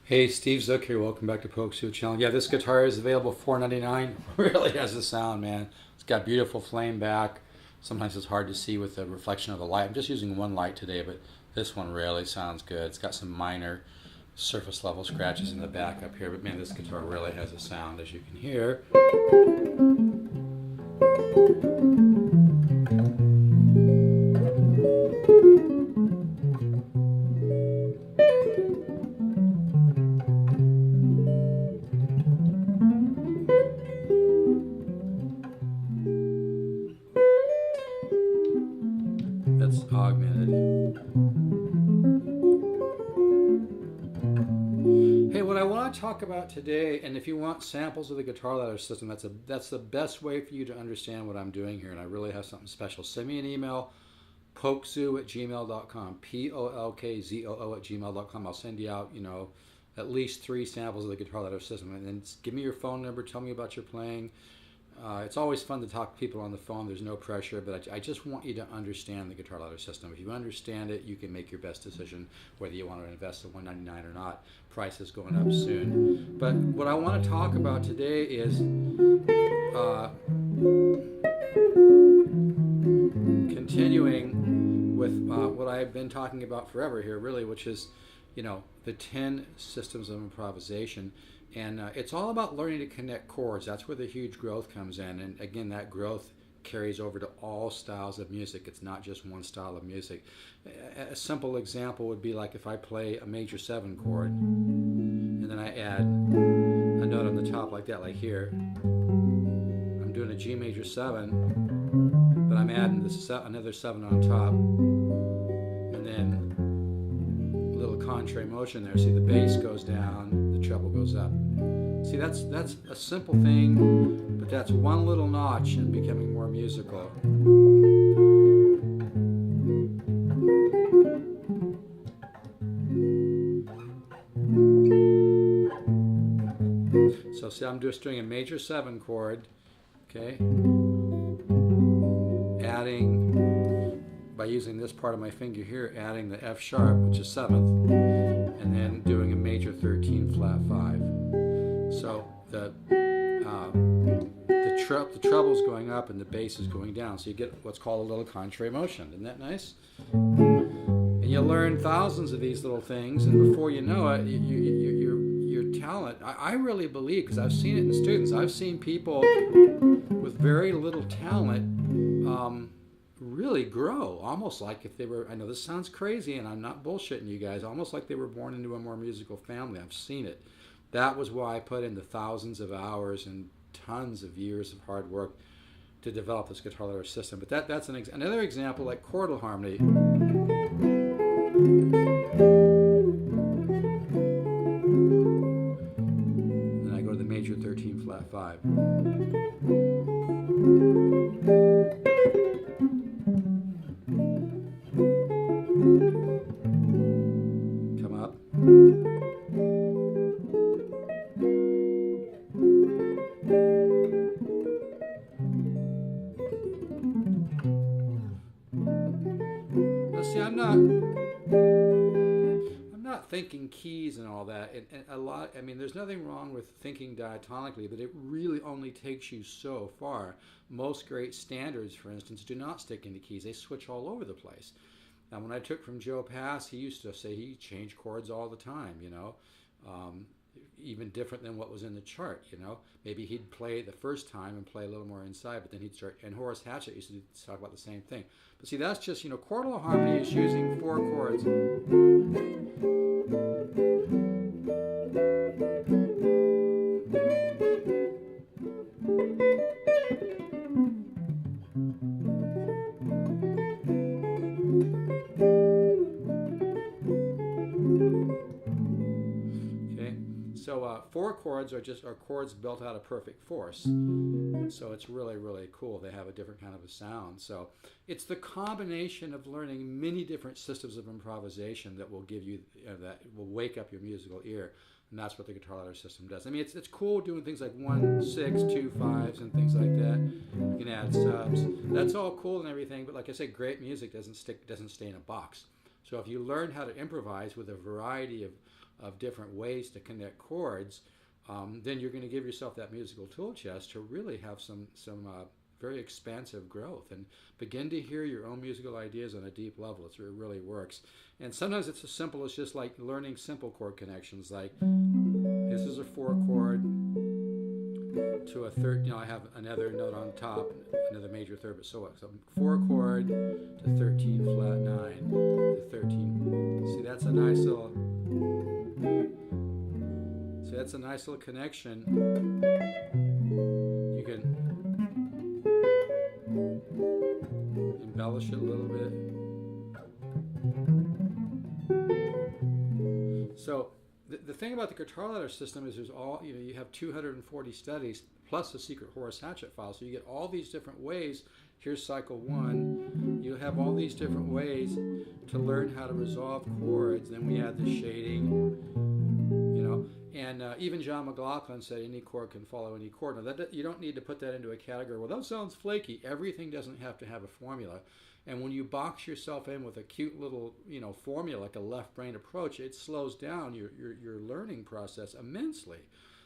Hey, Steve Zook here. Welcome back to Polkzoo channel. Yeah, this guitar is available $4.99. Really has a sound, man. It's got beautiful flame back. Sometimes it's hard to see with the reflection of the light. I'm just using one light today, but this one really sounds good. It's got some minor surface level scratches in the back up here, but man, this guitar really has a sound, as you can hear. That's augmented. Hey, what I want to talk about today, and if you want samples of the guitar ladder system, that's the best way for you to understand what I'm doing here, and I really have something special. Send me an email, polkzoo@gmail.com, polkzoo@gmail.com. I'll send you out, at least 3 samples of the guitar ladder system, and then give me your phone number, tell me about your playing. It's always fun to talk to people on the phone. There's no pressure, but I just want you to understand the guitar ladder system. If you understand it, you can make your best decision whether you want to invest the $199 or not. Price is going up soon. But what I want to talk about today is continuing with what I've been talking about forever here, really, which is, the 10 systems of improvisation. And it's all about learning to connect chords. That's where the huge growth comes in. And again, that growth carries over to all styles of music. It's not just one style of music. A simple example would be like if I play a major 7 chord, and then I add a note on the top like that, like here. I'm doing a G major 7, but I'm adding another 7 on top. And then a little contrary motion there. See, the bass goes down, the treble goes up. See, that's a simple thing, but that's one little notch in becoming more musical. So see, I'm just doing a major 7 chord, okay? Adding, by using this part of my finger here, adding the F sharp, which is 7th, and then doing a major 13 flat 5. So the treble's going up and the bass is going down. So you get what's called a little contrary motion. Isn't that nice? And you learn thousands of these little things, and before you know it, your talent. I really believe, because I've seen it in students. I've seen people with very little talent really grow, almost like if they were, I know this sounds crazy and I'm not bullshitting you guys, almost like they were born into a more musical family. I've seen it. That was why I put in the thousands of hours and tons of years of hard work to develop this guitar ladder system. But that's another example, like chordal harmony. Then I go to the major 13 flat 5. Come up. Now see, I'm not thinking keys and all that, and a lot. I mean, there's nothing wrong with thinking diatonically, but it really only takes you so far. Most great standards, for instance, do not stick into keys. They switch all over the place. Now, when I took from Joe Pass, he used to say he changed chords all the time, even different than what was in the chart, Maybe he'd play the first time and play a little more inside, but then he'd start, and Horace Hatchett used to talk about the same thing. But see, that's just, chordal harmony is using 4 chords. So 4 chords are chords built out of perfect force. So it's really, really cool. They have a different kind of a sound. So it's the combination of learning many different systems of improvisation that will give you, that will wake up your musical ear. And that's what the guitar ladder system does. I mean, it's cool doing things like 1, 6, 2, 5s and things like that. You can add subs. That's all cool and everything, but like I said, great music doesn't stay in a box. So if you learn how to improvise with a variety of of different ways to connect chords, then you're going to give yourself that musical tool chest to really have some very expansive growth and begin to hear your own musical ideas on a deep level. It really works. And sometimes it's as simple as just like learning simple chord connections, like this is a 4 chord to a third, I have another note on top, another major third, but so what? So 4 chord to 13 flat 9 to 13. See, that's a nice little connection. You can embellish it a little bit. So the thing about the guitar ladder system is there's you have 240 studies plus a secret Horace Hatchet file. So you get all these different ways. Here's cycle 1. You have all these different ways to learn how to resolve chords. Then we add the shading, and even John McLaughlin said any chord can follow any chord. Now, you don't need to put that into a category. Well, that sounds flaky. Everything doesn't have to have a formula. And when you box yourself in with a cute little, formula, like a left brain approach, it slows down your learning process immensely.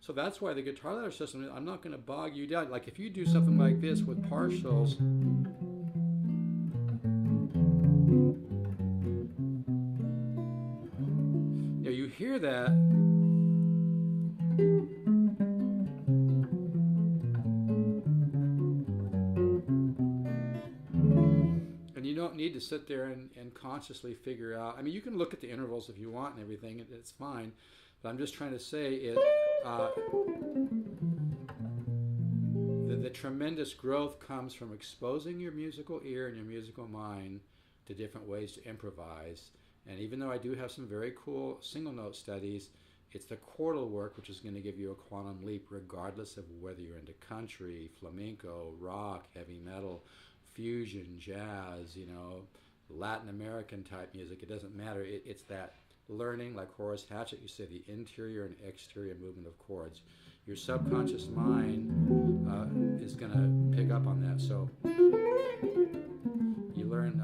So that's why the guitar ladder system, I'm not going to bog you down. Like if you do something like this with partials, you hear that. And you don't need to sit there and consciously figure out. I mean, you can look at the intervals if you want and everything, it's fine. But I'm just trying to say the tremendous growth comes from exposing your musical ear and your musical mind to different ways to improvise. And even though I do have some very cool single note studies, it's the chordal work which is going to give you a quantum leap regardless of whether you're into country, flamenco, rock, heavy metal, fusion, jazz, Latin American type music. It doesn't matter. It's that learning, like Horace Hatchet, you say the interior and exterior movement of chords. Your subconscious mind is going to pick up on that. So you learn,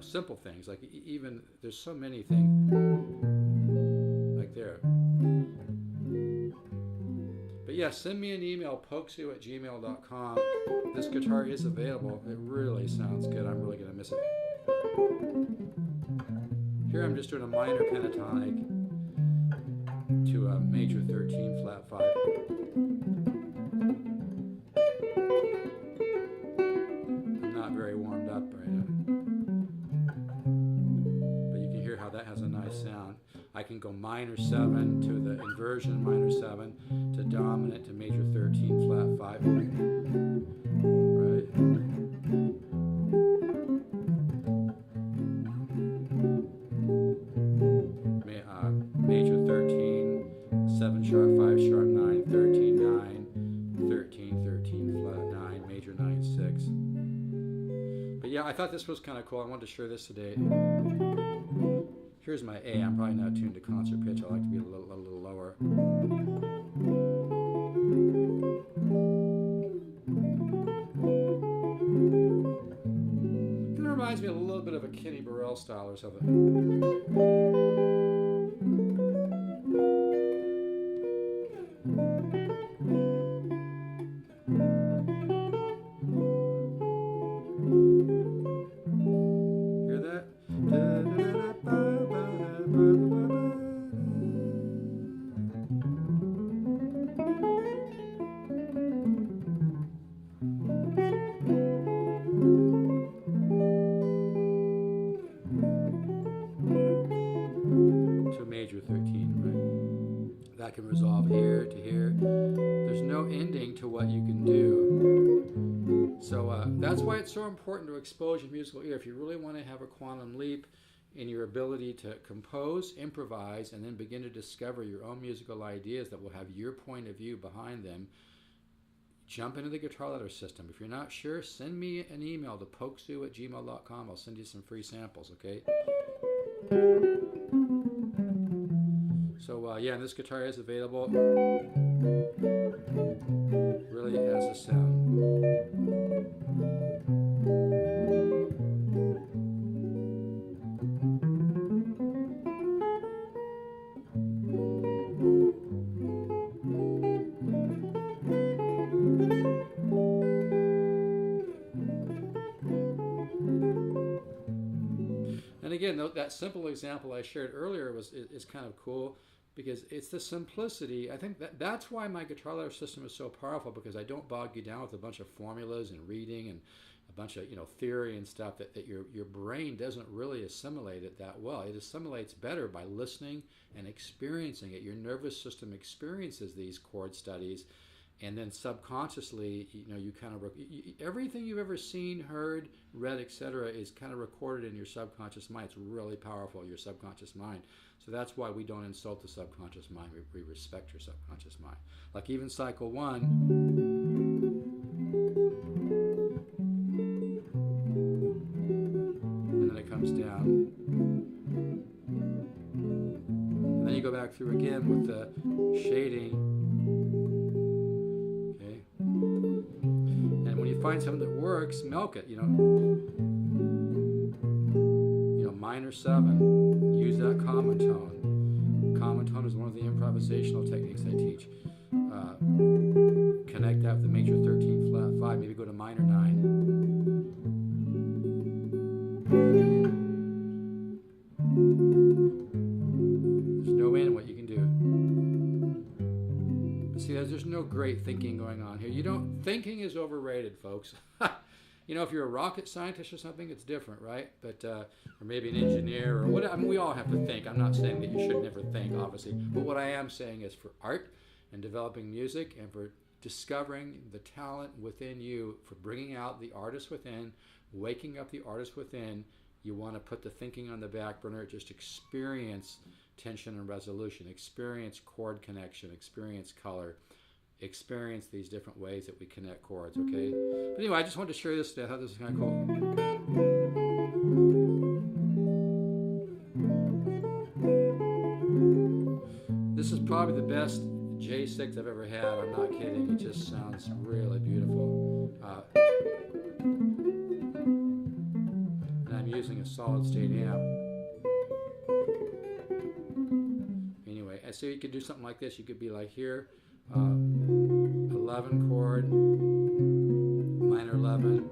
simple things. Like even there's so many things like there. But yeah, send me an email, polkzoo@gmail.com. This guitar is available. It really sounds good. I'm really going to miss it. Here I'm just doing a minor pentatonic to a major 13 flat 5. I'm not very warmed up right now. But you can hear how that has a nice sound. I can go minor 7 to the inversion minor 7 to dominant to major 13 flat 5. Right. Major 13, 7 sharp, 5 sharp, 9, 13, 9, 13, 13 flat 9, major 9, 6. But yeah, I thought this was kind of cool. I wanted to share this today. Here's my A. I'm probably not tuned to concert pitch. I like to be a little lower. It reminds me a little bit of a Kenny Burrell style or something. Hear that? To a major 13, right? That can resolve here to here. There's no ending to what you can do. So that's why it's so important to expose your musical ear. If you really want to have a quantum leap in your ability to compose, improvise, and then begin to discover your own musical ideas that will have your point of view behind them, jump into the guitar ladder system. If you're not sure, send me an email to polkzoo@gmail.com. I'll send you some free samples, okay? So yeah, this guitar is available. Really has a sound. that simple example I shared earlier is kind of cool because it's the simplicity. I think that's why my guitar ladder system is so powerful, because I don't bog you down with a bunch of formulas and reading and a bunch of theory and stuff that your brain doesn't really assimilate it that well. It assimilates better by listening and experiencing it. Your nervous system experiences these chord studies, and then subconsciously, you kind of everything you've ever seen, heard, read, etc., is kind of recorded in your subconscious mind. It's really powerful, your subconscious mind. So that's why we don't insult the subconscious mind. We respect your subconscious mind. Like even cycle 1. And then it comes down. And then you go back through again with the shading. Okay. And when you find something that works, milk it. Minor 7. Use that common tone. Common tone is one of the improvisational techniques I teach. Connect that with the major 13 flat 5. Maybe go to minor 9. There's no end what you can do. But see, there's no great thinking going on here. Thinking is overrated, folks. If you're a rocket scientist or something, it's different, right? But or maybe an engineer or whatever. I mean, we all have to think. I'm not saying that you should never think, obviously. But what I am saying is, for art and developing music and for discovering the talent within you, for bringing out the artist within, waking up the artist within, you want to put the thinking on the back burner. Just experience tension and resolution, experience chord connection, experience color, experience these different ways that we connect chords, okay? But anyway, I just wanted to share this today. I thought this was kind of cool. This is probably the best J6 I've ever had. I'm not kidding. It just sounds really beautiful. And I'm using a solid state amp. Anyway, so you could do something like this. You could be like here. 11 chord, minor 11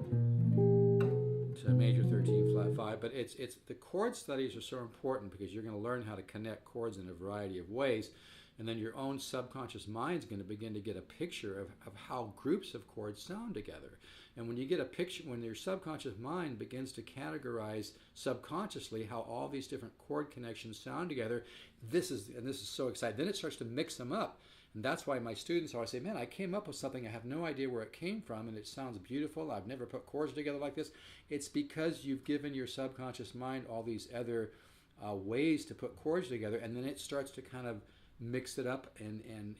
to major 13 flat 5. But it's the chord studies are so important because you're going to learn how to connect chords in a variety of ways, and then your own subconscious mind is going to begin to get a picture of how groups of chords sound together. And when you get a picture, when your subconscious mind begins to categorize subconsciously how all these different chord connections sound together, this is so exciting. Then it starts to mix them up. And that's why my students always say, man, I came up with something, I have no idea where it came from, and it sounds beautiful. I've never put chords together like this. It's because you've given your subconscious mind all these other ways to put chords together, and then it starts to kind of mix it up and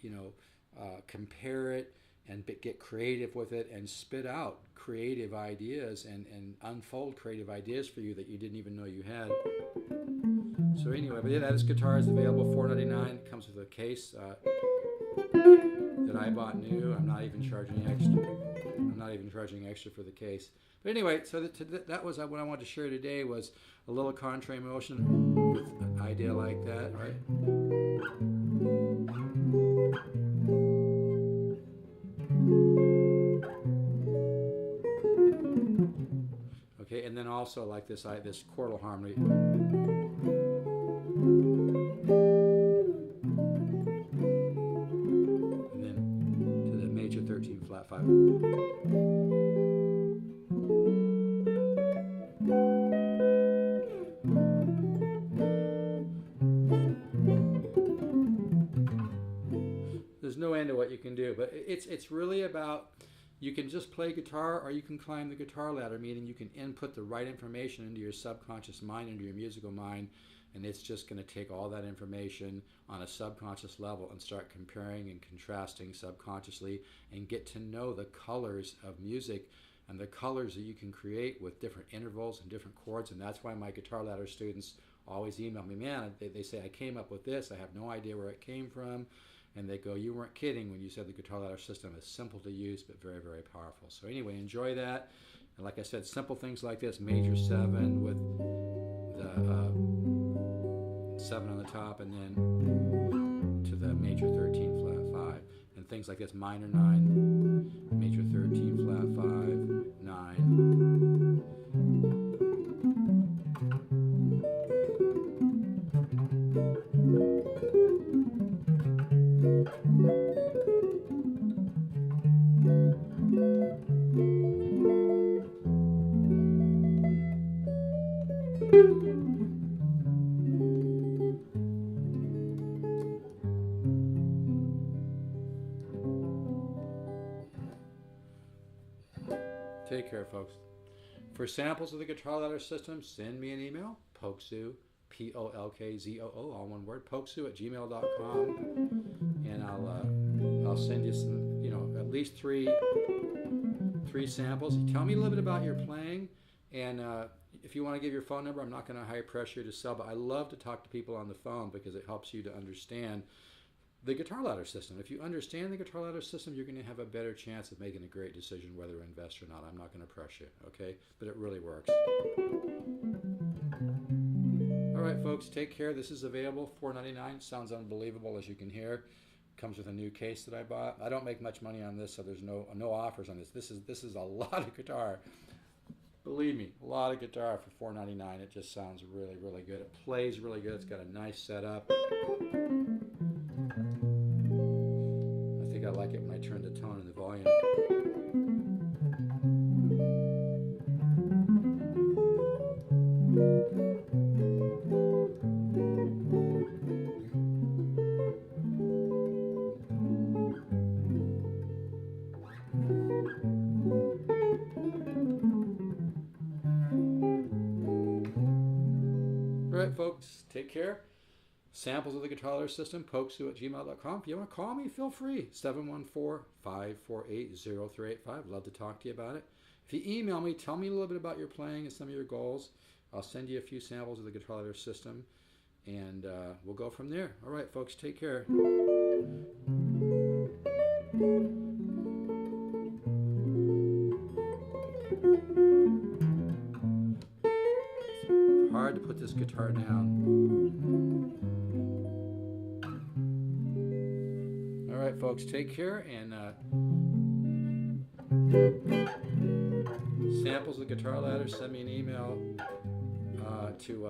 compare it and get creative with it and spit out creative ideas and unfold creative ideas for you that you didn't even know you had. So anyway, but yeah, this guitar is available, $4.99. It comes with a case that I bought new. I'm not even charging extra for the case. But anyway, so that was what I wanted to share today, was a little contrary motion with an idea like that, right? Okay, and then also like this chordal harmony. And then to the major 13 flat 5. There's no end to what you can do, but it's really about, you can just play guitar or you can climb the guitar ladder, meaning you can input the right information into your subconscious mind, into your musical mind, and it's just going to take all that information on a subconscious level and start comparing and contrasting subconsciously and get to know the colors of music and the colors that you can create with different intervals and different chords. And that's why my guitar ladder students always email me, man, they say, I came up with this, I have no idea where it came from. And they go, you weren't kidding when you said the guitar ladder system is simple to use but very, very powerful. So anyway, enjoy that. And like I said, simple things like this, major 7 with the 7 on the top, and then to the major 13 flat 5. And things like this, minor 9, major 13 flat 5, 9. Take care, folks. For samples of the guitar ladder system, send me an email, Polkzoo, Polkzoo, all one word, polkzoo@gmail.com, and I'll send you some, at least three samples. Tell me a little bit about your playing, and if you want to give your phone number, I'm not going to high pressure you to sell, but I love to talk to people on the phone because it helps you to understand the guitar ladder system. If you understand the guitar ladder system, you're going to have a better chance of making a great decision whether to invest or not. I'm not going to press you, okay? But it really works. All right, folks, take care. This is available, $4.99. Sounds unbelievable, as you can hear. Comes with a new case that I bought. I don't make much money on this, so there's no offers on this. This is a lot of guitar. Believe me, a lot of guitar for $4.99. It just sounds really, really good. It plays really good. It's got a nice setup. I like it when I turn the tone and the volume. All right, folks, take care. Samples of the guitar ladder system, Polkzoo@gmail.com. If you want to call me, feel free. 714-548-0385. Love to talk to you about it. If you email me, tell me a little bit about your playing and some of your goals. I'll send you a few samples of the guitar ladder system, and we'll go from there. All right, folks, take care. It's hard to put this guitar down. All right, folks, take care, and samples of the guitar ladder, send me an email to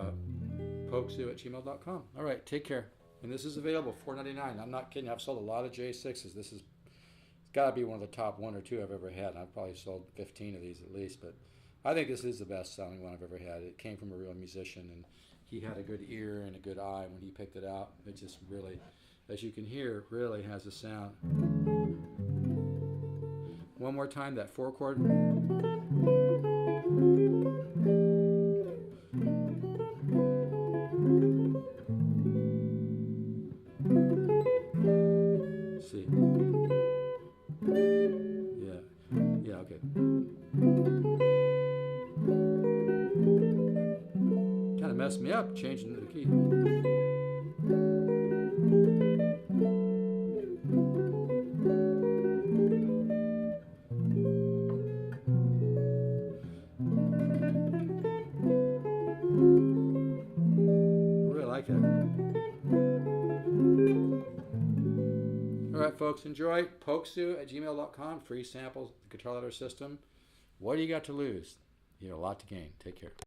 Polkzoo@gmail.com. All right, take care. And this is available, $4.99. I'm not kidding. I've sold a lot of J6s. It's got to be one of the top 1 or 2 I've ever had. I've probably sold 15 of these at least, but I think this is the best-selling one I've ever had. It came from a real musician, and he had a good ear and a good eye when he picked it out. It just really, as you can hear, really has a sound. One more time, that 4-chord. See. Yeah, okay. Kind of messed me up changing the key. Like that. All right, folks, enjoy. Polkzoo@gmail.com. Free samples, the guitar ladder system. What do you got to lose? You have a lot to gain. Take care.